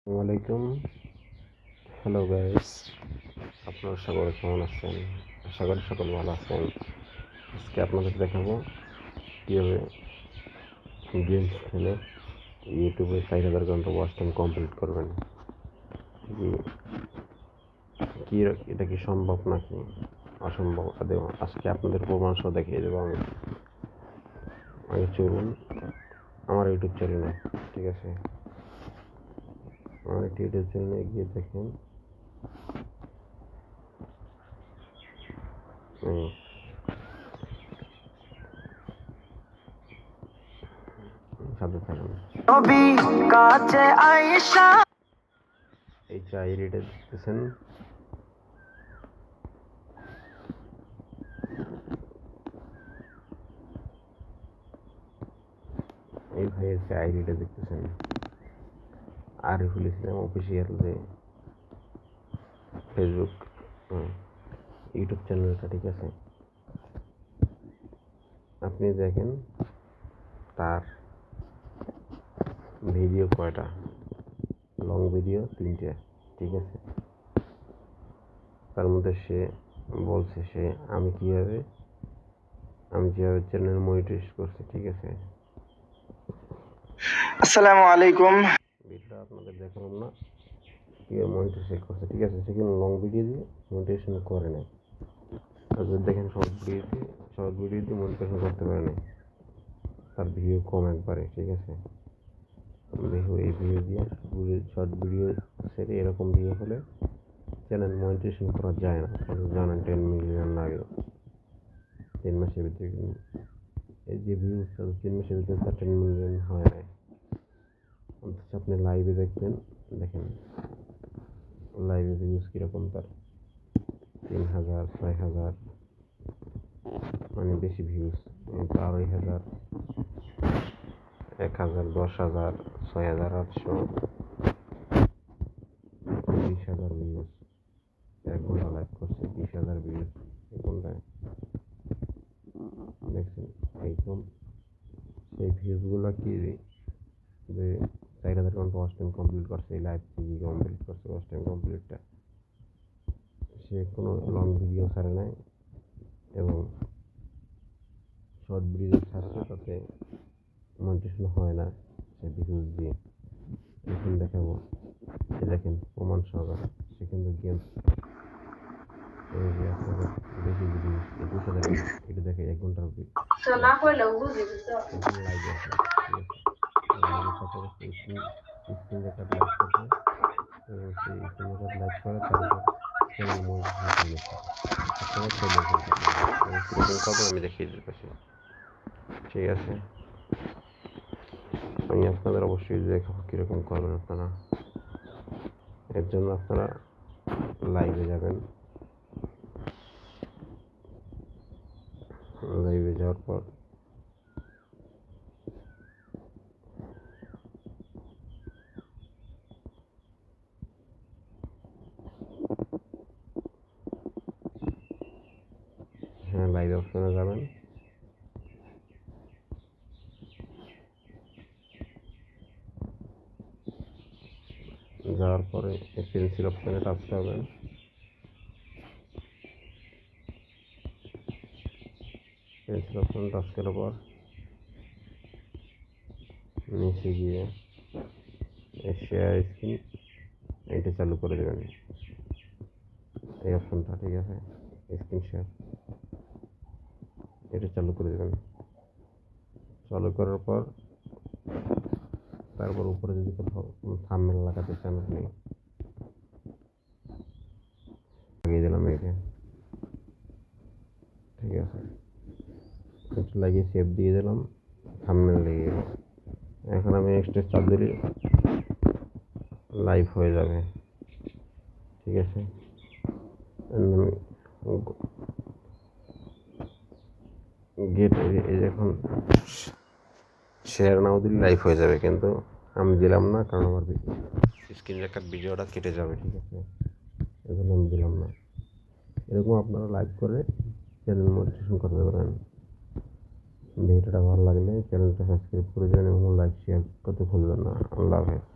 ওয়ালাইকুম। Hello guys, আপনারা সকলে কেমন আছেন? আশা করি সকল ভালো আছেন। আজকে আপনাদের দেখাবো কীভাবে গেমস খেলে ইউটিউবে 4,000 ঘন্টা ওয়াচ টাইম কমপ্লিট করবেন। কি এটা কি সম্ভব নাকি অসম্ভব? আজকে আপনাদের প্রমাণ সহ দেখিয়ে দেবো আমি। আগে চলুন আমার ইউটিউব চ্যানেলে, ঠিক আছে? আমার একটি ইউটিউব চ্যানেলে গিয়ে দেখেন সাথে থাকুন। এই যে আইডিটা দেখতেছেন, এই ভাইয়ের যে আইডিটা দেখতেছেন, আরিফুল ইসলাম অফিসিয়াল, যে ফেসবুক ইউটিউব চ্যানেলটা, ঠিক আছে? আপনি দেখেন তার ভিডিও কয়টা, লং ভিডিও 3টে, ঠিক আছে? তার মধ্যে সে বলছে আমি যেভাবে চ্যানেল মনিটাইজ করছি, ঠিক আছে? আসসালামু আলাইকুম। ভিডিওটা আপনাদের দেখালাম না কীভাবে মনিটাইজ করছে, ঠিক আছে? সে কিন্তু লং ভিডিও দিয়ে মনিটাইজেশন করে নাই। আর যদি দেখেন শর্ট ভিডিও দিয়ে মনিটাইজেশন করতে পারে নাই, তার ভিডিও কম একবারে, ঠিক আছে? দেখো এই ভিডিও দিয়ে শর্ট ভিডিও সেরে এরকম ভিডিও হলে চ্যানেল মনিটাইজেশন করা যায় না, কারণ জানেন 10 মিলিয়ন লাগে 3 মাসের ভিতরে। এই যে ভিউজ 3 মাসের ভিতরে তার 10 মিলিয়ন হয় নাই। অথচ আপনি লাইভে দেখবেন, দেখেন লাইভে ভিউজ কীরকম, তার 3,000, 6,000, মানে বেশি ভিউজ। 2,500, 1,000, 10,000, 6,800, 20,000 ভিউজ। 1 ঘন্টা লাইভ করছে, 20,000 ভিউজ 1 ঘন্টায়, দেখছেন? একদম সেই ভিউজগুলো কি যে 4,000 ঘন্টা ওয়াচ টাইম কমপ্লিট করছে, এই লাইভ টিভি কমপ্লিট করছে, ওয়াচ টাইম কমপ্লিটটা। সে কোনো লং ভিডিও ছাড়ে নাই এবং শর্ট ভিডিও ছাড়ছে, তাতে মনিটাইজেশন হয় না সে ভিউজ দিয়ে। এখন দেখাবো, দেখেন প্রমাণ সহকারে। সে কিন্তু গেমস, এই যে আপনাদের বেশি ভিডিও 21,000 ভিউজ, এটা দেখে 1 ঘন্টার ভিডিও লাইভে আছে, ঠিক আছে? লাইভে কত স্ক্রিন রেকর্ড লাইভ করছে এবং সেই স্ক্রিন রেকর্ড লাইভ করে তার উপর চ্যানেল মনিটাইজেশন করে নিচ্ছে। আপনারা চাইলে করতে পারেন এবং কীরকম করবেন আমি দেখিয়ে দিতে পারছি, ঠিক আছে? আমি আপনাদের অবশ্যই দেখাবো কীরকম করবেন আপনারা। এর জন্য আপনারা লাইভে যাবেন। লাইভে যাওয়ার পর লাইভ অপশনে যাবেন। যাওয়ার পরে পেন্সিল অপশনে টাচ করবেন। পেন্সিল অপশনে টাচ করার পর নিচে গিয়ে শেয়ার স্ক্রিন, এটা চালু করে দেবেন, এই অপশনটা, ঠিক আছে? স্ক্রিন শেয়ার, এটা চালু করে দেবেন। চালু করার পর তারপর উপরে যদি কোথাও থাম্বনেল লাগাতে চান, আপনি লাগিয়ে দিলাম এটা, ঠিক আছে? এটা লাগিয়ে সেভ দিয়ে দিলাম, থাম্বনেল লেগে গেল। এখন আমি এক্সট্রা চাপ দিলে লাইভ হয়ে যাবে, ঠিক আছে? গেট, এই এখন শেয়ার নাও দিলে লাইভ হয়ে যাবে, কিন্তু আমি দিলাম না, কারণ আমার স্ক্রিন রেকর্ড ভিডিওটা কেটে যাবে, ঠিক আছে? এজন্য আমি দিলাম না। এরকম আপনারা লাইভ করে চ্যানেল মনিটাইজেশন করতে পারেন। ভিডিওটা ভালো লাগলে চ্যানেলটা সাবস্ক্রাইব করে দেবেন এবং লাইক শেয়ার করতে ভুলবেন না। আল্লাহ হাফেজ।